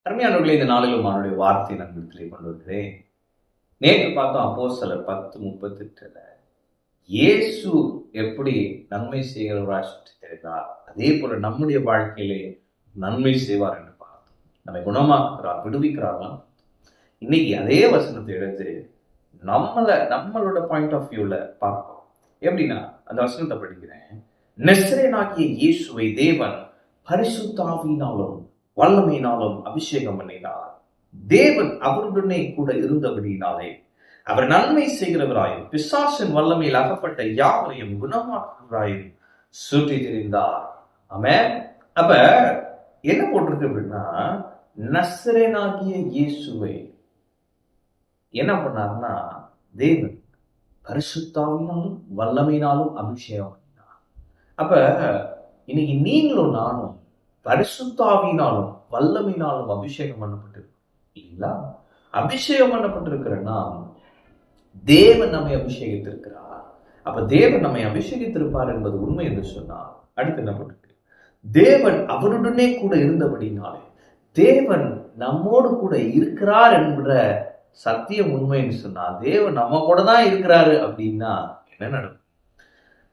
அருமையானவர்களே, இந்த நாளிலும் அவனுடைய வார்த்தை நண்பர்களே கொண்டு வருகிறேன். நேற்று பார்த்தோம் அப்போஸ்தலர் 10:38 இயேசு எப்படி நன்மை செய்கிறவராய் சுற்றித் திரிந்தார், அதே போல நம்முடைய வாழ்க்கையிலே நன்மை செய்வார் என்று பார்த்தோம். நம்மை குணமாக்குகிறார், விடுவிக்கிறார்களாம். இன்னைக்கு அதே வசனத்தை எடுத்து நம்மளோட பாயிண்ட் ஆஃப் வியூல பார்ப்போம். எப்படின்னா, அந்த வசனத்தை படிக்கிறேன். நசரேயனாகிய இயேசுவை தேவன் பரிசுத்த ஆவியினாலும் வல்லமையினாலும் அபிஷேகம் பண்ணினார். தேவன் அவருடனே கூட இருந்தபடியினாலே அவர் நன்மை செய்கிறவராயும் பிசாசின் வல்லமையில் அகப்பட்ட யாவரையும் குணமாக்குவராயும் சுற்றி திரிந்தார். ஆமென். அப்ப என்ன போட்டிருக்கு அப்படின்னா, நசரேயனாகிய இயேசுவை என்ன பண்ணார்னா, தேவன் பரிசுத்தாவினாலும் வல்லமையினாலும் அபிஷேகம் பண்ணினார். அப்ப இன்னைக்கு நீங்களும் நானும் பரிசுத்தாவினாலும் வல்லமையினாலும் அபிஷேகம் பண்ணப்பட்டிருக்கோம் இல்லைங்களா? அபிஷேகம் பண்ணப்பட்டிருக்கிற நாம் தேவன் நம்மை அபிஷேகித்திருக்கிறார். அப்ப தேவன் நம்மை அபிஷேகித்திருப்பார் என்பது உண்மை என்று சொன்னார். அடுத்து என்ன பண்ணிருக்கு? தேவன் அவருடனே கூட இருந்தபடினாலே தேவன் நம்மோடு கூட இருக்கிறார் என்ற சத்தியம் உண்மைன்னு சொன்னா, தேவன் நம்ம கூட தான் இருக்கிறாரு அப்படின்னா என்ன நடக்கும்?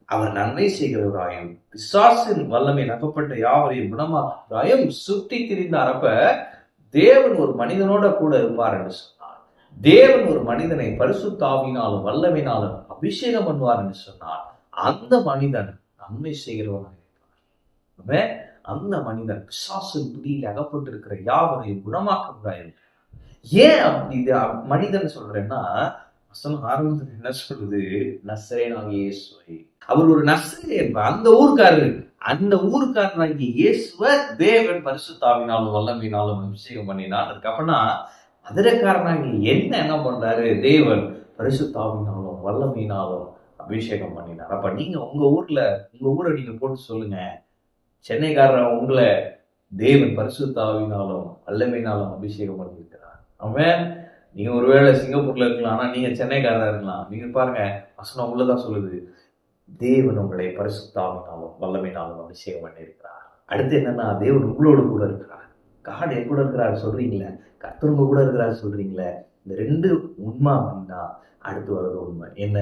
அவர் நன்மை செய்கிறவராயும் பிசாசின் வல்லமை நகப்பட்ட யாவரையும் குணமாக்குவராயும் சுற்றி திரிந்தார். அப்ப தேவன் ஒரு மனிதனோட கூட இருப்பார் என்று சொன்னார். தேவன் ஒரு மனிதனை பரிசுத்த ஆவியினாலும் வல்லமையினாலும் அபிஷேகம் பண்ணுவார் என்று சொன்னார். அந்த மனிதன் நன்மை செய்கிறவராக இருப்பார். அந்த மனிதன் பிசாசின் பிடியில் அகப்பட்டிருக்கிற யாவரையும் குணமாக்குவராயும். ஏன் அப்படி மனிதன் சொல்றேன்னா, ஆரம்பத்தில் என்ன சொல்றது? நசரேயனாகிய இயேசுவை, அவர் ஒரு நசரேயன், அந்த ஊர்க்காரனாகிய இயேசுவை தேவன் பரிசுத்த ஆவியினாலும் வல்லமையினாலும் அபிஷேகம் பண்ணினார். அதுக்கப்புறம்னா மதுரைக்காரனாகிய என்ன பண்றாரு? தேவன் பரிசுத்த ஆவியினாலும் வல்லமையினாலும் அபிஷேகம் பண்ணினார். அப்ப நீங்க உங்க ஊரை நீங்க போட்டு சொல்லுங்க, சென்னைக்காரன் உங்களை தேவன் பரிசுத்த ஆவியினாலும் வல்லமையினாலும் அபிஷேகம் பண்ணியிருக்கிறார். அவன் நீங்க ஒருவேளை சிங்கப்பூர்ல இருக்கலாம், ஆனா நீங்க சென்னைக்காரரா இருக்கலாம். நீங்க பாருங்க, வசனம் உள்ளதான் சொல்லுது, தேவன் உங்களை பரிசுத்த ஆவியினாலும் வல்லமையினாலும் அபிஷேகம் பண்ணியிருக்கிறார். அடுத்து என்னன்னா, தேவன் உங்களோடு கூட இருக்கிறார். காடு என் கூட இருக்கிறாரு சொல்றீங்களே, கர்த்தர் உங்க கூட இருக்கிறாரு சொல்றீங்களே, இந்த ரெண்டு உண்மை அப்படின்னா அடுத்து வர்றது உண்மை என்ன?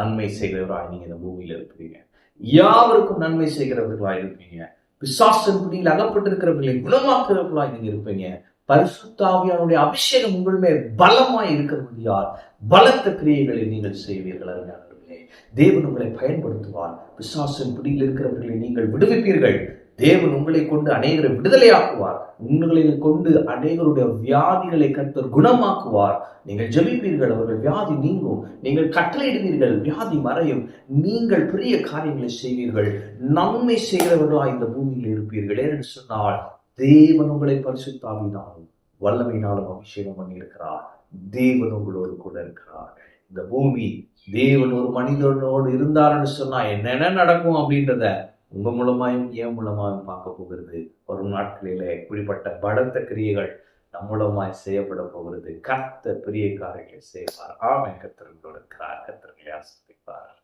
நன்மை செய்கிறவராய் நீங்க இந்த பூமியில இருப்பீங்க. யாவருக்கும் நன்மை செய்கிறவர்களாய் இருப்பீங்க. பிசாசின் பிடியில் அகப்பட்டிருக்கிறவர்களை குணமாக்குறவர்களாய் நீங்க இருப்பீங்க. பரிசுத்த ஆவியானுடைய அபிஷேகம் உங்கள் மேல் பலமாய் இருக்கிறபடியால் பலத்த கிரியைகளை நீங்கள் செய்வீர்கள். அறிஞர்களே, தேவன் உங்களை பயன்படுத்துவார். பிசாசின் பிடியில் இருக்கிறவர்களை நீங்கள் விடுவிப்பீர்கள். தேவன் உங்களை கொண்டு அநேகரை விடுதலையாக்குவார். உங்களை கொண்டு அநேகருடைய வியாதிகளை கர்த்தர் குணமாக்குவார். நீங்கள் ஜெபிப்பீர்கள், அவர்கள் வியாதி நீங்கும். நீங்கள் கட்டளையிடுவீர்கள், வியாதி மறையும். நீங்கள் பெரிய காரியங்களை செய்வீர்கள். நன்மை செய்கிறவர்களாய் இந்த பூமியில் இருப்பீர்கள். என்று சொன்னால், தேவன் உங்களை பரிசுத்த ஆவியினாலும் வல்லமையினாலும் அபிஷேகம் பண்ணியிருக்கிறார். தேவன் உங்களோடு கூட இருக்கிறார். இந்த பூமி தேவன் ஒரு மனிதனோடு இருந்தார்னு சொன்னா என்னென்ன நடக்கும் அப்படின்றத உங்க மூலமாயும் என் மூலமாயும் பார்க்க போகிறது. வரும் நாட்களில இப்படிப்பட்ட பலத்த கிரியைகள் நம் மூலமாய் செய்யப்பட போகிறது. கர்த்தர் பெரிய காரியங்களை செய்வார். ஆமென். கர்த்தர் உங்களோடு இருக்கிறார். கர்த்தர் ஆசீர்வதிப்பார்.